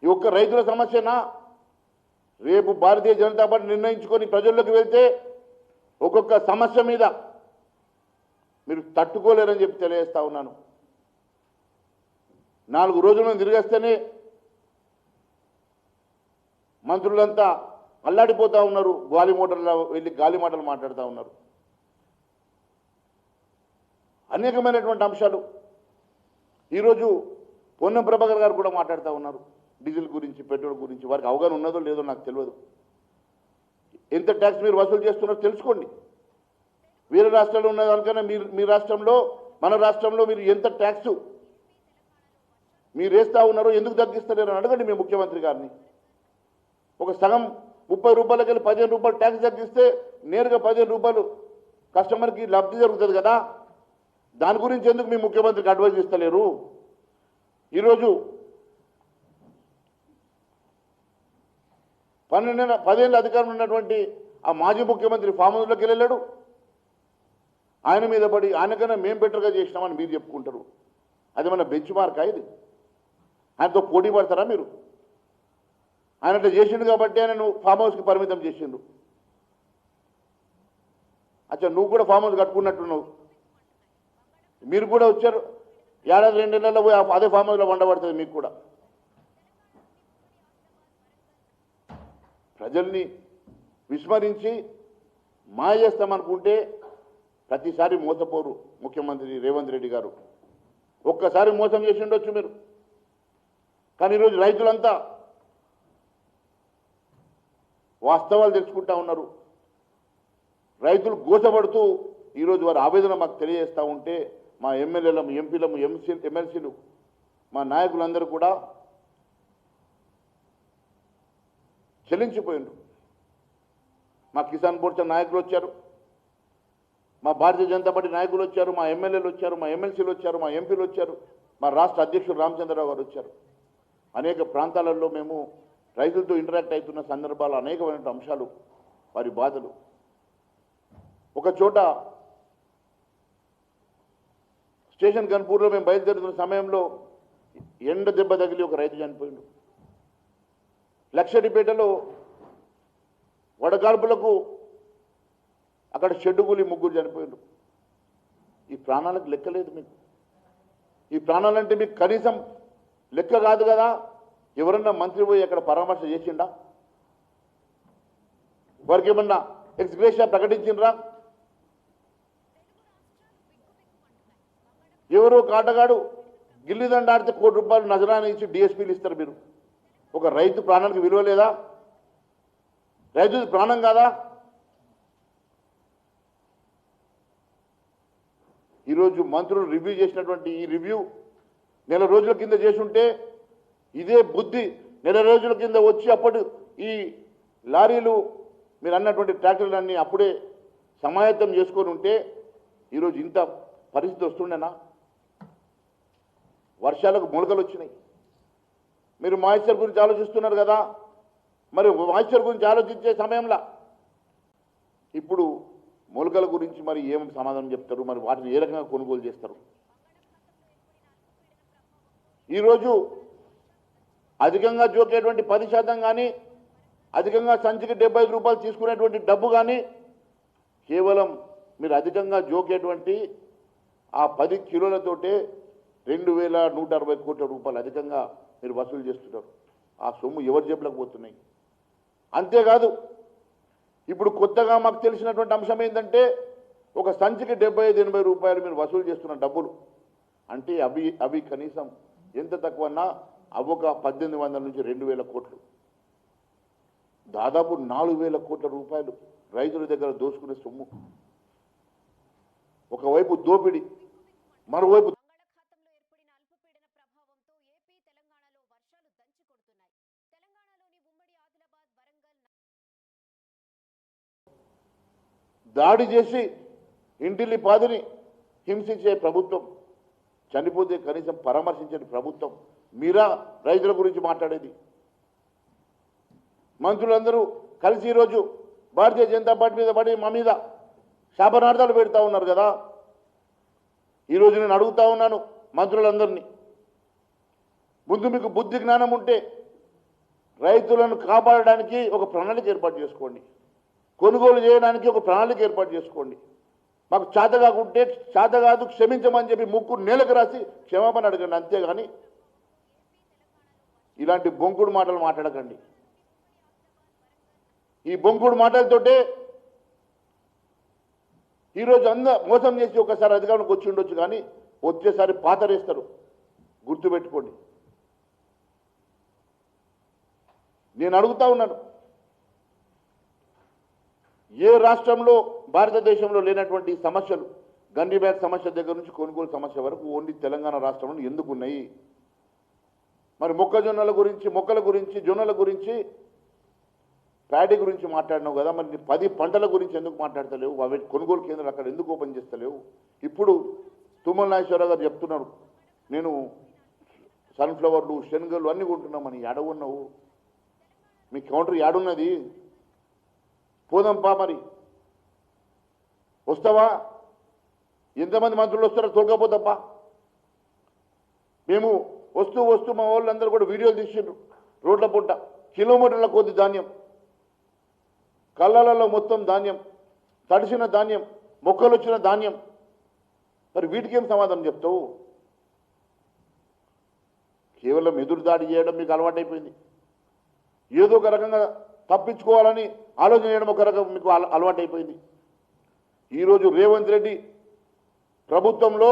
ఈ ఒక్క రైతుల సమస్యనా? రేపు భారతీయ జనతా పార్టీ నిర్ణయించుకొని ప్రజల్లోకి వెళ్తే ఒక్కొక్క సమస్య మీద మీరు తట్టుకోలేరని చెప్పి తెలియజేస్తా ఉన్నాను. 4 రోజులను తిరిగేస్తేనే మంత్రులంతా అల్లాడిపోతూ ఉన్నారు. గాలి మోటార్లో వెళ్ళి గాలి మాటలు మాట్లాడుతూ ఉన్నారు. అనేకమైనటువంటి అంశాలు ఈరోజు పొన్నం ప్రభాకర్ గారు కూడా మాట్లాడుతూ ఉన్నారు. డీజిల్ గురించి, పెట్రోల్ గురించి. వారికి అవగాహన ఉన్నదో లేదో నాకు తెలియదు. ఎంత ట్యాక్స్ మీరు వసూలు చేస్తున్నారో తెలుసుకోండి. వేరే రాష్ట్రాల్లో ఉన్న దానికన్నా మీ రాష్ట్రంలో, మన రాష్ట్రంలో మీరు ఎంత ట్యాక్స్ మీరు వేస్తూ ఉన్నారో ఎందుకు తగ్గిస్తలేరు అని అడగండి మీ ముఖ్యమంత్రి గారిని. ఒక సగం 30 రూపాయలకి వెళ్ళి 15 రూపాయలు ట్యాక్స్ తగ్గిస్తే నేరుగా 15 రూపాయలు కస్టమర్కి లబ్ధి జరుగుతుంది కదా. దాని గురించి ఎందుకు మీ ముఖ్యమంత్రికి అడ్వైజ్ ఇస్తలేరు? ఈరోజు 10 ఏళ్ళ అధికారంలో ఉన్నటువంటి ఆ మాజీ ముఖ్యమంత్రి ఫామ్ హౌస్లోకి వెళ్ళాడు. ఆయన మీద పడి ఆయనకన్నా మేము బెటర్గా చేసినామని మీరు చెప్పుకుంటారు. అది మన బెంచ్ మార్కా? ఇది ఆయనతో పోటీ పడతారా మీరు? ఆయన అట్లా చేసిండు కాబట్టి ఆయన ఫామ్ హౌస్కి పరిమితం చేసిండు. అచ్చా, నువ్వు కూడా ఫామ్ హౌస్ కట్టుకున్నట్టున్నావు. మీరు కూడా వచ్చారు, 1-2 నెలల్లో పోయి అదే ఫామ్ హౌస్లో వండబడుతుంది మీకు కూడా. ప్రజల్ని విస్మరించి మాయ చేస్తామనుకుంటే ప్రతిసారి మోసపోరు ముఖ్యమంత్రి రేవంత్ రెడ్డి గారు. ఒక్కసారి మోసం చేసి ఉండొచ్చు మీరు, కానీ ఈరోజు రైతులంతా వాస్తవాలు తెలుసుకుంటా ఉన్నారు. రైతులు గోసపడుతూ ఈరోజు వారి ఆవేదన మాకు తెలియజేస్తూ ఉంటే మా ఎమ్మెల్యేలము, ఎంపీలము, ఎమ్మెల్సీలు, మా నాయకులందరూ కూడా చెల్లించిపోయిండ్రు. మా కిసాన్ మోర్చా నాయకులు వచ్చారు, మా భారతీయ జనతా పార్టీ నాయకులు వచ్చారు, మా ఎమ్మెల్యేలు వచ్చారు, మా ఎమ్మెల్సీలు వచ్చారు, మా ఎంపీలు వచ్చారు, మా రాష్ట్ర అధ్యక్షుడు రామచంద్రరావు గారు వచ్చారు. అనేక ప్రాంతాలలో మేము రైతులతో ఇంటరాక్ట్ అవుతున్న సందర్భాలు అనేకమైన అంశాలు, వారి బాధలు. ఒక చోట స్టేషన్ కన్పూర్లో మేము బయలుదేరుతున్న సమయంలో ఎండ దెబ్బ తగిలి ఒక రైతు చనిపోయిండు. లక్షడిపేటలో వడగాల్పులకు అక్కడ షెడ్డు కూలి 3 చనిపోయిండు. ఈ ప్రాణాలకు లెక్కలేదు మీకు. ఈ ప్రాణాలంటే మీకు కనీసం లెక్క కాదు కదా. ఎవరన్నా మంత్రి పోయి అక్కడ పరామర్శ చేసిండా? వారికి ఏమన్నా ఎక్స్గ్రేషియా ప్రకటించినరా? ఎవరో కాటగాడు గిల్లిదండ ఆడితే ₹1 నజరానా ఇచ్చి డిఎస్పీలు ఇస్తారు. మీరు ఒక రైతు ప్రాణానికి విలువ లేదా? రైతు ప్రాణం కాదా? ఈరోజు మంత్రులు రివ్యూ చేసినటువంటి ఈ రివ్యూ నెల రోజుల కింద చేసుంటే ఇదే బుద్ధి నెల రోజుల కింద వచ్చి అప్పుడు ఈ లారీలు మీరు అన్నటువంటి ట్రాక్టర్లన్నీ అప్పుడే సమాయత్తం చేసుకొని ఉంటే ఈరోజు ఇంత పరిస్థితి వస్తుండేనా? వర్షాలకు మొలకలు వచ్చినాయి. మీరు మాయిశ్చర్ గురించి ఆలోచిస్తున్నారు కదా, మరి మాయిశ్చర్ గురించి ఆలోచించే సమయంలో ఇప్పుడు మొలకల గురించి మరి ఏం సమాధానం చెప్తారు? మరి వాటిని ఏ రకంగా కొనుగోలు చేస్తారు? ఈరోజు అధికంగా జోకేటువంటి 10% కానీ అధికంగా సంచికి ₹75 తీసుకునేటువంటి డబ్బు కానీ కేవలం మీరు అధికంగా జోకేటువంటి ఆ 10 కిలోలతోటే ₹2,160 కోట్ల అధికంగా మీరు వసూలు చేస్తున్నారు. ఆ సొమ్ము ఎవరి జేబులకు పోతున్నాయి? అంతేకాదు ఇప్పుడు కొత్తగా మాకు తెలిసినటువంటి అంశం ఏంటంటే ఒక సంచికి ₹75-80 మీరు వసూలు చేస్తున్న డబ్బులు అంటే అవి కనీసం ఎంత తక్కువన్నా అవొక 1,800 నుంచి 2,000 కోట్లు, దాదాపు 4,000 కోట్ల రూపాయలు రైతుల దగ్గర దోచుకునే సొమ్ము. ఒకవైపు దోపిడి, మరోవైపు దాడి చేసి ఇంటిల్లి పాదిని హింసించే ప్రభుత్వం, చనిపోతే కనీసం పరామర్శించే ప్రభుత్వం. మీరా రైతుల గురించి మాట్లాడేది? మంత్రులందరూ కలిసి ఈరోజు భారతీయ జనతా పార్టీ మీద పడి మా మీద శాపనార్థాలు పెడతా ఉన్నారు కదా. ఈరోజు నేను అడుగుతా ఉన్నాను మంత్రులందరినీ, ముందు మీకు బుద్ధి జ్ఞానం ఉంటే రైతులను కాపాడడానికి ఒక ప్రణాళిక ఏర్పాటు చేసుకోండి, కొనుగోలు చేయడానికి ఒక ప్రణాళిక ఏర్పాటు చేసుకోండి. మాకు చేత కాకుంటే చేత కాదు క్షమించమని చెప్పి ముక్కు నేలకు రాసి క్షమాపణ అడగండి, అంతేగాని ఇలాంటి బొంకుడు మాటలు మాట్లాడకండి. ఈ బొంకుడు మాటలతోటే ఈరోజు మోసం చేసి ఒకసారి అధికారంలోకి వచ్చి ఉండొచ్చు, కానీ వచ్చేసారి పాతరేస్తారు, గుర్తుపెట్టుకోండి. నేను అడుగుతా ఉన్నాను, ఏ రాష్ట్రంలో భారతదేశంలో లేనటువంటి సమస్యలు, గండి బ్యాగ్ సమస్య దగ్గర నుంచి కొనుగోలు సమస్య వరకు ఓన్లీ తెలంగాణ రాష్ట్రంలో ఎందుకు ఉన్నాయి? మరి మొక్కల గురించి జొన్నల గురించి ప్యాడీ గురించి మాట్లాడినావు కదా, మరి 10 పంటల గురించి ఎందుకు మాట్లాడతలేవు? అవి కొనుగోలు కేంద్రాలు అక్కడ ఎందుకు ఓపెన్ చేస్తలేవు? ఇప్పుడు తుమ్మల నాగేశ్వరరావు గారు చెప్తున్నారు, నేను సన్ఫ్లవర్లు శనగలు అన్నీ కొంటున్నామని. ఏడవున్నావు? మీ కౌంటర్ ఏడున్నది? పోదాంపా, మరి వస్తావా? ఎంతమంది మంత్రులు వస్తారో తోలుకపోతాపా. మేము వస్తూ మా వాళ్ళందరూ కూడా వీడియోలు తీసిండ్రు, రోడ్ల పూట కిలోమీటర్ల కొద్ది ధాన్యం, కళ్ళలలో మొత్తం ధాన్యం, తడిసిన ధాన్యం, మొక్కలు వచ్చిన ధాన్యం. మరి వీటికేం సమాధానం చెప్తావు? కేవలం ఎదురుదాడి చేయడం మీకు అలవాటైపోయింది. ఏదో ఒక రకంగా తప్పించుకోవాలని ఆలోచన చేయడం ఒక రకం మీకు అలవాటైపోయింది. ఈరోజు రేవంత్ రెడ్డి ప్రభుత్వంలో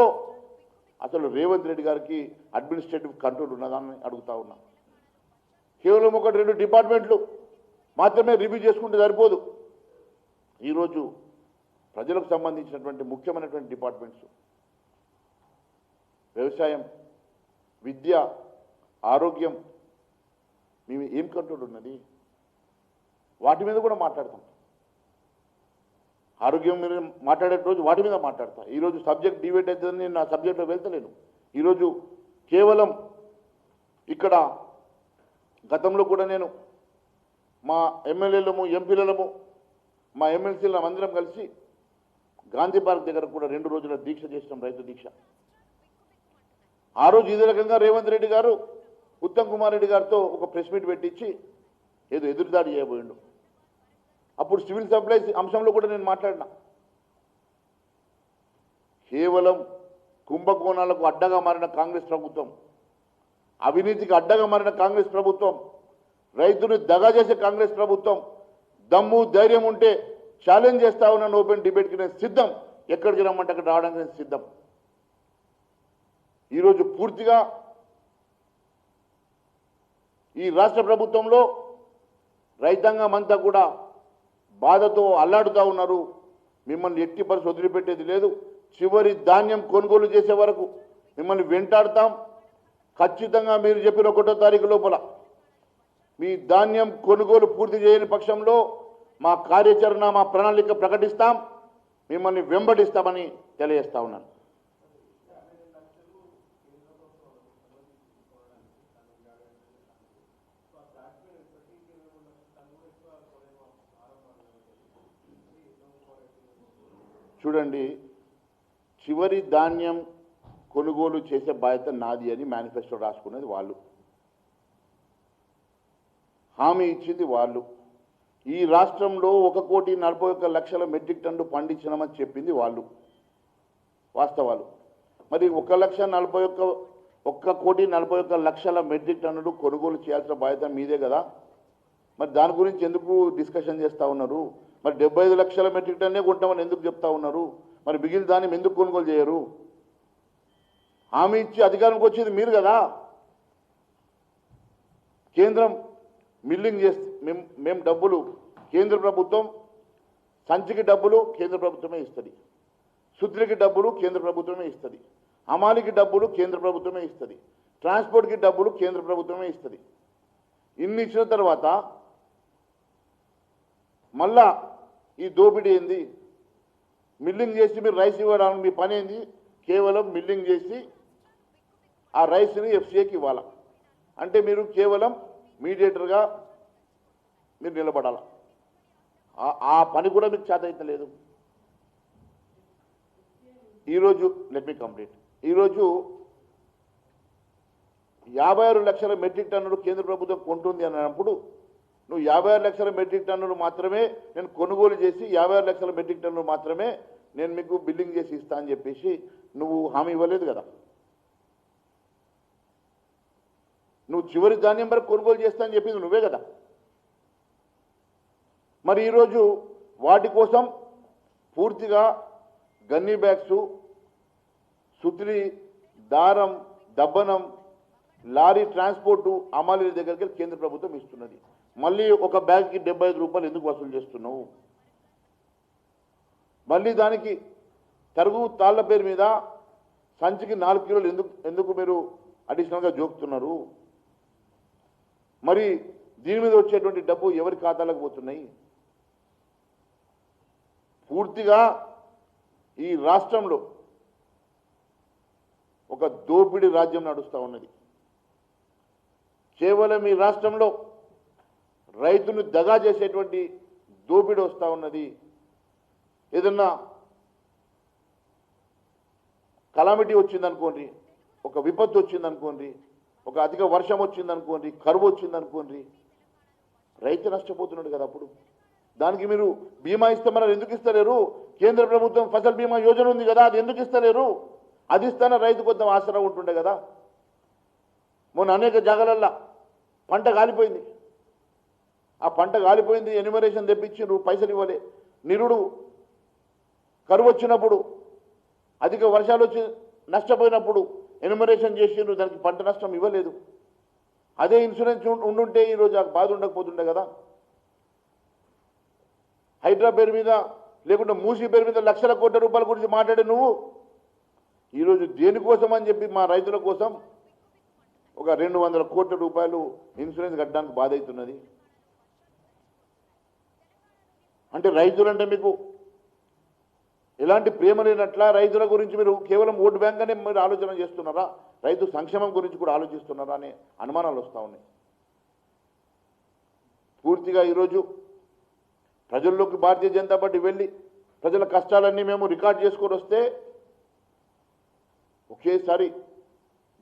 అసలు రేవంత్ రెడ్డి గారికి అడ్మినిస్ట్రేటివ్ కంట్రోల్ ఉన్నదాన్ని అడుగుతా ఉన్నా. కేవలం 1-2 డిపార్ట్మెంట్లు మాత్రమే రివ్యూ చేసుకుంటే సరిపోదు. ఈరోజు ప్రజలకు సంబంధించినటువంటి ముఖ్యమైనటువంటి డిపార్ట్మెంట్స్, వ్యవసాయం, విద్య, ఆరోగ్యం, మేము ఏం కంట్రోల్ ఉన్నది? వాటి మీద కూడా మాట్లాడతాం. ఆరోగ్యం మీద మాట్లాడే రోజు వాటి మీద మాట్లాడతా. ఈరోజు సబ్జెక్ట్ డిబేట్ అవుతుందని నేను నా సబ్జెక్ట్లో వెళ్తలేను. ఈరోజు కేవలం ఇక్కడ గతంలో కూడా నేను మా ఎమ్మెల్యేలము, ఎంపీలము, మా ఎమ్మెల్సీల అందరం కలిసి గాంధీ పార్క్ దగ్గర కూడా 2 రోజుల దీక్ష చేసినాం, రైతు దీక్ష. ఆ రోజు ఇదే రకంగా రేవంత్ రెడ్డి గారు ఉత్తమ్ కుమార్ రెడ్డి గారితో ఒక ప్రెస్ మీట్ పెట్టించి ఏదో ఎదురుదాడి చేయబోయిండు. అప్పుడు సివిల్ సప్లైస్ అంశంలో కూడా నేను మాట్లాడినా. కేవలం కుంభకోణాలకు అడ్డగా మారిన కాంగ్రెస్ ప్రభుత్వం, అవినీతికి అడ్డగా మారిన కాంగ్రెస్ ప్రభుత్వం, రైతుని దగా చేసే కాంగ్రెస్ ప్రభుత్వం, దమ్ము ధైర్యం ఉంటే ఛాలెంజ్ చేస్తా ఉన్నాను. ఓపెన్ డిబేట్కి నేను సిద్ధం. ఎక్కడికి రమ్మంటే అక్కడ రావడానికి నేను సిద్ధం. ఈరోజు పూర్తిగా ఈ రాష్ట్ర ప్రభుత్వంలో రైతాంగం అంతా కూడా బాధతో అల్లాడుతూ ఉన్నారు. మిమ్మల్ని ఎట్టి పరిస్థితి వదిలిపెట్టేది లేదు. చివరి ధాన్యం కొనుగోలు చేసే వరకు మిమ్మల్ని వెంటాడుతాం. ఖచ్చితంగా మీరు చెప్పిన 1వ తారీఖు లోపల మీ ధాన్యం కొనుగోలు పూర్తి చేయని పక్షంలో మా కార్యాచరణ, మా ప్రణాళిక ప్రకటిస్తాం. మిమ్మల్ని వెంబడిస్తామని తెలియజేస్తా ఉన్నాను. చూడండి, చివరి ధాన్యం కొనుగోలు చేసే బాధ్యత నాది అని మేనిఫెస్టో రాసుకునేది వాళ్ళు, హామీ ఇచ్చింది వాళ్ళు. ఈ రాష్ట్రంలో 1,41,00,000 మెట్రిక్ టన్నులు పండించినామని చెప్పింది వాళ్ళు. వాస్తవాలు. మరి 1,41,00,000 మెట్రిక్ టన్నులు కొనుగోలు చేయాల్సిన బాధ్యత మీదే కదా. మరి దాని గురించి ఎందుకు డిస్కషన్ చేస్తూ ఉన్నారు? మరి 75 లక్షల మెట్రిక్ టన్నే కొంటామని ఎందుకు చెప్తా ఉన్నారు? మరి మిగిలిన దాన్ని ఎందుకు కొనుగోలు చేయరు? హామీ ఇచ్చి అధికారంకి వచ్చేది మీరు కదా. కేంద్రం మిల్లింగ్ చేస్తే మేము డబ్బులు, కేంద్ర ప్రభుత్వం సంచికి డబ్బులు కేంద్ర ప్రభుత్వమే ఇస్తుంది, శుద్ధికి డబ్బులు కేంద్ర ప్రభుత్వమే ఇస్తుంది, హమాలికి డబ్బులు కేంద్ర ప్రభుత్వమే ఇస్తుంది, ట్రాన్స్పోర్ట్కి డబ్బులు కేంద్ర ప్రభుత్వమే ఇస్తుంది. ఇన్ని ఇచ్చిన తర్వాత మళ్ళా ఈ దోపిడీ ఏంది? మిల్లింగ్ చేసి మీరు రైస్ ఇవ్వడానికి మీ పని ఏంది? కేవలం మిల్లింగ్ చేసి ఆ రైస్ని ఎఫ్సిఐకి ఇవ్వాలి. అంటే మీరు కేవలం మీడియేటర్గా మీరు నిలబడాలి. ఆ పని కూడా మీకు చేత అయితే లేదు. ఈరోజు లెట్ మీ కంప్లీట్. ఈరోజు 56 లక్షల మెట్రిక్ టన్నులు కేంద్ర ప్రభుత్వం కొంటుంది అన్నప్పుడు నువ్వు 56 లక్షల మెట్రిక్ టన్నులు మాత్రమే నేను కొనుగోలు చేసి 56 లక్షల మెట్రిక్ టన్నులు మాత్రమే నేను మీకు బిల్లింగ్ చేసి ఇస్తా అని చెప్పేసి నువ్వు హామీ ఇవ్వలేదు కదా. నువ్వు చివరి ధాన్యం వరకు కొనుగోలు చేస్తా అని చెప్పింది నువ్వే కదా. మరి ఈరోజు వాటి కోసం పూర్తిగా గన్నీ బ్యాగ్స్, సుత్రి, దారం, దబ్బనం, లారీ ట్రాన్స్పోర్టు అమాలీల దగ్గరికి కేంద్ర ప్రభుత్వం ఇస్తున్నది. మళ్ళీ ఒక బ్యాగ్కి 75 రూపాయలు ఎందుకు వసూలు చేస్తున్నావు? మళ్ళీ దానికి తరుగు తాళ్ల పేరు మీద సంచికి 4 కిలోలు ఎందుకు మీరు అడిషనల్గా జోకుతున్నారు? మరి దీని మీద వచ్చేటువంటి డబ్బు ఎవరి ఖాతాలకు పోతున్నాయి? పూర్తిగా ఈ రాష్ట్రంలో ఒక దోపిడీ రాజ్యం నడుస్తూ ఉన్నది. కేవలం ఈ రాష్ట్రంలో రైతును దగా చేసేటువంటి దోపిడీ వస్తూ ఉన్నది. ఏదన్నా కలామిటీ వచ్చిందనుకోండి, ఒక విపత్తు వచ్చిందనుకోండి, ఒక అధిక వర్షం వచ్చిందనుకోండి, కరువు వచ్చిందనుకోండి, రైతు నష్టపోతున్నాడు కదా. అప్పుడు దానికి మీరు బీమా ఇస్తామన్నారు, ఎందుకు ఇస్తలేరు? కేంద్ర ప్రభుత్వం ఫసల్ బీమా యోజన ఉంది కదా, అది ఎందుకు ఇస్తలేరు? అది ఇస్తానే రైతు కొంచెం ఆసరా ఉంటుండే కదా. మొన్న అనేక జాగాలల్లో పంట కాలిపోయింది. ఆ పంట కాలిపోయింది, ఎన్యుమరేషన్ తెప్పించి నువ్వు పైసలు ఇవ్వలే. నిరుడు కరువు వచ్చినప్పుడు, అధిక వర్షాలు వచ్చి నష్టపోయినప్పుడు ఎన్యుమరేషన్ చేసి నువ్వు దానికి పంట నష్టం ఇవ్వలేదు. అదే ఇన్సూరెన్స్ ఉండుంటే ఈరోజు ఆ బాధ ఉండకపోతుండే కదా. హైడ్రా పేరు మీద లేకుంటే మూసీ పేరు మీద లక్షల కోట్ల రూపాయల గురించి మాట్లాడే నువ్వు ఈరోజు దేనికోసం అని చెప్పి మా రైతుల కోసం ఒక 200 కోట్ల రూపాయలు ఇన్సూరెన్స్ కట్టడానికి బాధ అవుతున్నది. అంటే రైతులంటే మీకు ఎలాంటి ప్రేమ లేనట్ల? రైతుల గురించి మీరు కేవలం ఓటు బ్యాంక్ అనే మీరు ఆలోచన చేస్తున్నారా? రైతు సంక్షేమం గురించి కూడా ఆలోచిస్తున్నారా అనే అనుమానాలు వస్తూ ఉన్నాయి. పూర్తిగా ఈరోజు ప్రజల్లోకి భారతీయ జనతా పార్టీ వెళ్ళి ప్రజల కష్టాలన్నీ మేము రికార్డ్ చేసుకొని వస్తే ఒకేసారి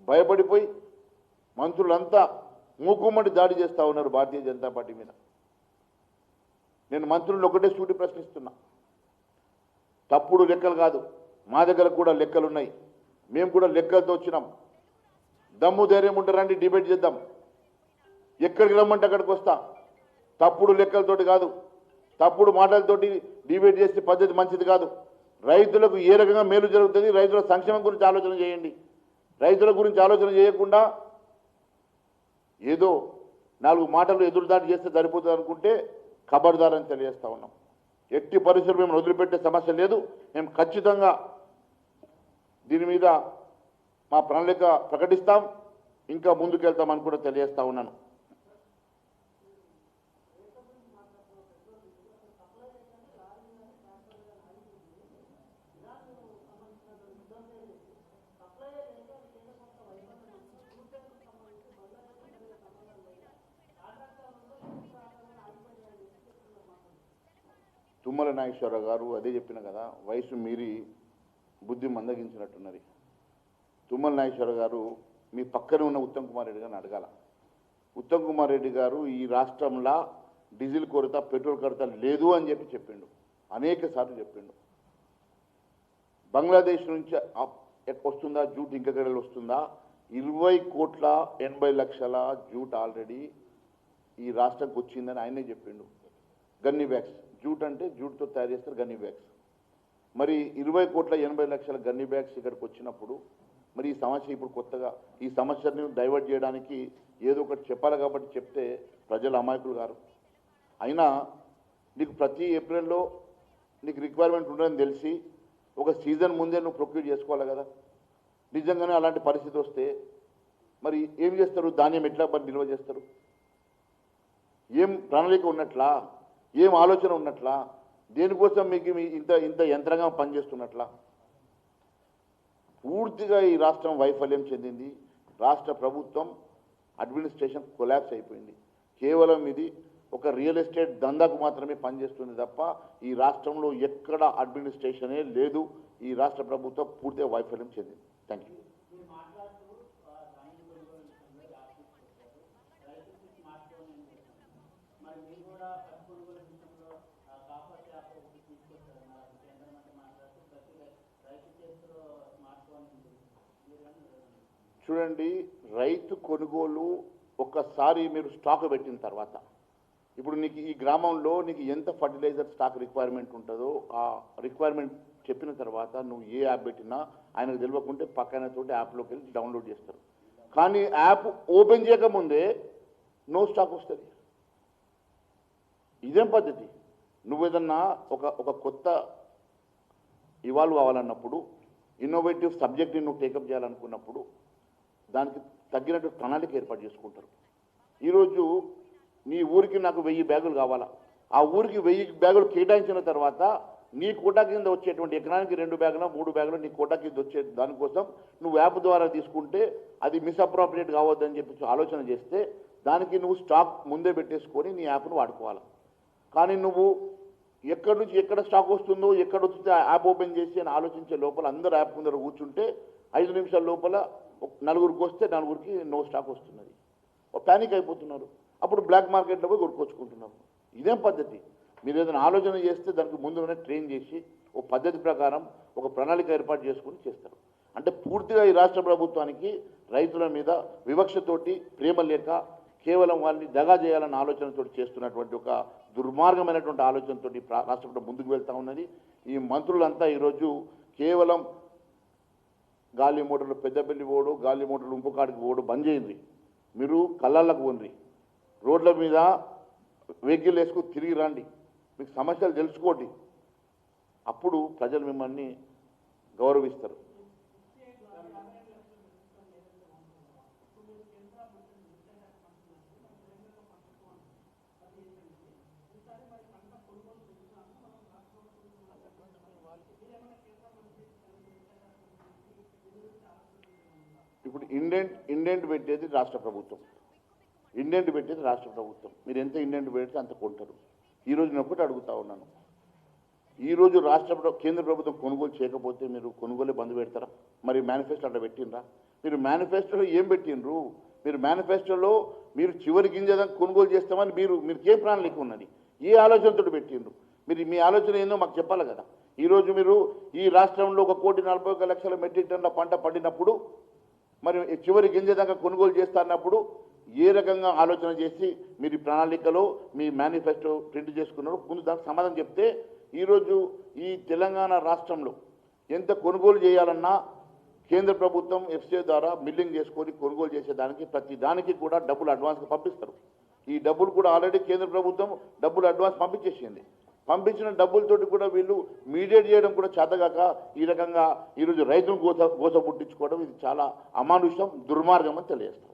భయపడిపోయి మంత్రులంతా మూకుమ్మడి దాడి చేస్తూ ఉన్నారు భారతీయ జనతా పార్టీ మీద. నేను మంత్రులను ఒకటే సూటి ప్రశ్నిస్తున్నా. తప్పుడు లెక్కలు కాదు, మా దగ్గర కూడా లెక్కలు ఉన్నాయి. మేము కూడా లెక్కలతో వచ్చినాం. దమ్ము ధైర్యం ఉంటే రండి, డిబేట్ చేద్దాం. ఎక్కడికి రమ్మంటే అక్కడికి వస్తా. తప్పుడు లెక్కలతోటి కాదు. తప్పుడు మాటలతోటి డిబేట్ చేసే పద్ధతి మంచిది కాదు. రైతులకు ఏ రకంగా మేలు జరుగుతుంది, రైతుల సంక్షేమం గురించి ఆలోచన చేయండి. రైతుల గురించి ఆలోచన చేయకుండా ఏదో 4 మాటలు ఎదురుదాడి చేస్తే సరిపోతుంది అనుకుంటే ఖబర్దారని తెలియజేస్తా ఉన్నాం. ఎట్టి పరిస్థితుల్లో మేము వదిలిపెట్టే సమస్య లేదు. మేము ఖచ్చితంగా దీని మీద మా ప్రణాళిక ప్రకటిస్తాం, ఇంకా ముందుకెళ్తామని కూడా తెలియజేస్తా ఉన్నాను. తుమ్మల నాగేశ్వరరావు గారు అదే చెప్పిన కదా, వయసు మీరి బుద్ధి మందగించినట్టున్నది. తుమ్మల నాగేశ్వరరావు గారు మీ పక్కనే ఉన్న ఉత్తమ్ కుమార్ రెడ్డి గారిని అడగాల. ఉత్తమ్ కుమార్ రెడ్డి గారు ఈ రాష్ట్రంలో డీజిల్ కొరత, పెట్రోల్ కొరత లేదు అని చెప్పిండు, అనేక సార్లు చెప్పిండు. బంగ్లాదేశ్ నుంచి వస్తుందా జూట్, ఇంకెక్కడ వస్తుందా? 20,80,00,000 జూట్ ఆల్రెడీ ఈ రాష్ట్రానికి వచ్చిందని ఆయనే చెప్పిండు. గన్నీ బ్యాగ్స్, జూట్ అంటే జూట్తో తయారు చేస్తారు గన్నీ బ్యాగ్స్. మరి 20,80,00,000 గన్నీ బ్యాగ్స్ ఇక్కడికి వచ్చినప్పుడు మరి ఈ సమస్య ఇప్పుడు కొత్తగా ఈ సమస్యని డైవర్ట్ చేయడానికి ఏదో ఒకటి చెప్పాలి కాబట్టి చెప్తే ప్రజలు అమాయకులు గారు. అయినా నీకు ప్రతి ఏప్రిల్లో నీకు రిక్వైర్మెంట్ ఉంటుందని తెలిసి ఒక సీజన్ ముందే నువ్వు ప్రొక్యూర్ చేసుకోవాలి కదా. నిజంగానే అలాంటి పరిస్థితి వస్తే మరి ఏం చేస్తారు? ధాన్యం ఎట్లా నిల్వ చేస్తారు? ఏం ప్రణాళిక ఉన్నట్లా? ఏం ఆలోచన ఉన్నట్లా? దేనికోసం మీకు ఇంత యంత్రంగా పనిచేస్తున్నట్లా? పూర్తిగా ఈ రాష్ట్రం వైఫల్యం చెందింది. రాష్ట్ర ప్రభుత్వం అడ్మినిస్ట్రేషన్ కొలాప్స్ అయిపోయింది. కేవలం ఇది ఒక రియల్ ఎస్టేట్ దందాకు మాత్రమే పనిచేస్తుంది తప్ప ఈ రాష్ట్రంలో ఎక్కడ అడ్మినిస్ట్రేషనే లేదు. ఈ రాష్ట్ర ప్రభుత్వం పూర్తిగా వైఫల్యం చెందింది. Thank you. చూడండి, రైతు కొనుగోలు ఒక్కసారి మీరు స్టాక్ పెట్టిన తర్వాత, ఇప్పుడు నీకు ఈ గ్రామంలో నీకు ఎంత ఫర్టిలైజర్ స్టాక్ రిక్వైర్మెంట్ ఉంటుందో ఆ రిక్వైర్మెంట్ చెప్పిన తర్వాత నువ్వు ఏ యాప్ పెట్టినా ఆయనకు తెలియకుంటే పక్కన తోటి యాప్లోకి వెళ్ళి డౌన్లోడ్ చేస్తారు. కానీ యాప్ ఓపెన్ చేయకముందే నో స్టాక్ వస్తుంది. ఇదేం పద్ధతి? నువ్వు ఏదన్నా ఒక కొత్త ఇవాల్వ్ అవ్వాలన్నప్పుడు, ఇన్నోవేటివ్ సబ్జెక్ట్ని నువ్వు టేకప్ చేయాలనుకున్నప్పుడు దానికి తగ్గినట్టు ప్రణాళిక ఏర్పాటు చేసుకుంటారు. ఈరోజు నీ ఊరికి నాకు 1000 బ్యాగులు కావాలా, ఆ ఊరికి 1000 బ్యాగులు కేటాయించిన తర్వాత నీ కోటా కింద వచ్చేటువంటి ఎకరానికి 2 బ్యాగులు 3 బ్యాగులు నీ కోటా కింద వచ్చే దానికోసం నువ్వు యాప్ ద్వారా తీసుకుంటే అది మిస్అప్రోప్రియేట్ కావద్దని చెప్పి ఆలోచన చేస్తే దానికి నువ్వు స్టాక్ ముందే పెట్టేసుకొని నీ యాప్ను వాడుకోవాలి. కానీ నువ్వు ఎక్కడి నుంచి ఎక్కడ స్టాక్ వస్తుందో, ఎక్కడ వస్తుందో యాప్ ఓపెన్ చేసి అని ఆలోచించే లోపల అందరూ యాప్ ముందర కూర్చుంటే 5 నిమిషాల లోపల 4గురికి వస్తే 4గురికి నో స్టాక్ వస్తున్నది. ప్యానిక్ అయిపోతున్నారు. అప్పుడు బ్లాక్ మార్కెట్లో పోయి కొనుక్కొచ్చుకుంటున్నారు. ఇదేం పద్ధతి? మీరు ఏదైనా ఆలోచన చేస్తే దానికి ముందుగానే ట్రైన్ చేసి ఒక పద్ధతి ప్రకారం ఒక ప్రణాళిక ఏర్పాటు చేసుకుని చేస్తారు. అంటే పూర్తిగా ఈ రాష్ట్ర ప్రభుత్వానికి రైతుల మీద వివక్షతోటి, ప్రేమ లేక, కేవలం వాళ్ళని దగా చేయాలన్న ఆలోచనతో చేస్తున్నటువంటి ఒక దుర్మార్గమైనటువంటి ఆలోచనతో రాష్ట్ర ప్రభుత్వం ముందుకు వెళ్తూ ఉన్నది. ఈ మంత్రులంతా ఈరోజు కేవలం గాలి మోటార్లు పెద్దపల్లి పోడు, గాలి మోటార్లు ఇంకొకటికి పోడు బంద్ చేయండి. మీరు కళ్ళకు పోండి, రోడ్ల మీద వెహికల్ వేసుకుని తిరిగి రండి, మీకు సమస్యలు తెలుసుకోండి. అప్పుడు ప్రజలు మిమ్మల్ని గౌరవిస్తారు. ఇప్పుడు ఇండెంట్ పెట్టేది రాష్ట్ర ప్రభుత్వం. మీరు ఎంత ఇండెంట్ పెడితే అంత కొంటారు. ఈరోజు నేను ఒకటి అడుగుతా ఉన్నాను, ఈరోజు కేంద్ర ప్రభుత్వం కొనుగోలు చేయకపోతే మీరు కొనుగోలు బంద్ పెడతారా? మరి మేనిఫెస్టో అట్లా పెట్టినరా? మీరు మేనిఫెస్టోలో ఏం పెట్టినరు? మీరు మేనిఫెస్టోలో మీరు చివరి గింజదాకా కొనుగోలు చేస్తామని మీరుకేం ప్రణాళిక ఉన్నది? ఏ ఆలోచనతో పెట్టినరు? మీ ఆలోచన ఏందో మాకు చెప్పాలి కదా. ఈరోజు మీరు ఈ రాష్ట్రంలో 1,41,00,000 మెట్రిక్ టన్నుల పంట పండినప్పుడు మరి చివరి గింజ దాకా కొనుగోలు చేస్తారన్నప్పుడు ఏ రకంగా ఆలోచన చేసి మీరు ఈ ప్రణాళికలో మీ మేనిఫెస్టో ప్రింట్ చేసుకున్నారో ముందు దానికి సమాధానం చెప్తే ఈరోజు ఈ తెలంగాణ రాష్ట్రంలో ఎంత కొనుగోలు చేయాలన్నా కేంద్ర ప్రభుత్వం ఎఫ్సిఐ ద్వారా మిల్లింగ్ చేసుకొని కొనుగోలు చేసేదానికి ప్రతి దానికి కూడా డబ్బులు అడ్వాన్స్గా పంపిస్తారు. ఈ డబ్బులు కూడా ఆల్రెడీ కేంద్ర ప్రభుత్వం డబ్బులు అడ్వాన్స్ పంపించేసింది. పంపించిన డబ్బులతోటి కూడా వీళ్ళు మీడియేట్ చేయడం కూడా చేతగాక ఈ రకంగా ఈరోజు రైతులు గోస పుట్టించుకోవడం ఇది చాలా అమానుషం, దుర్మార్గం అని తెలియజేస్తారు.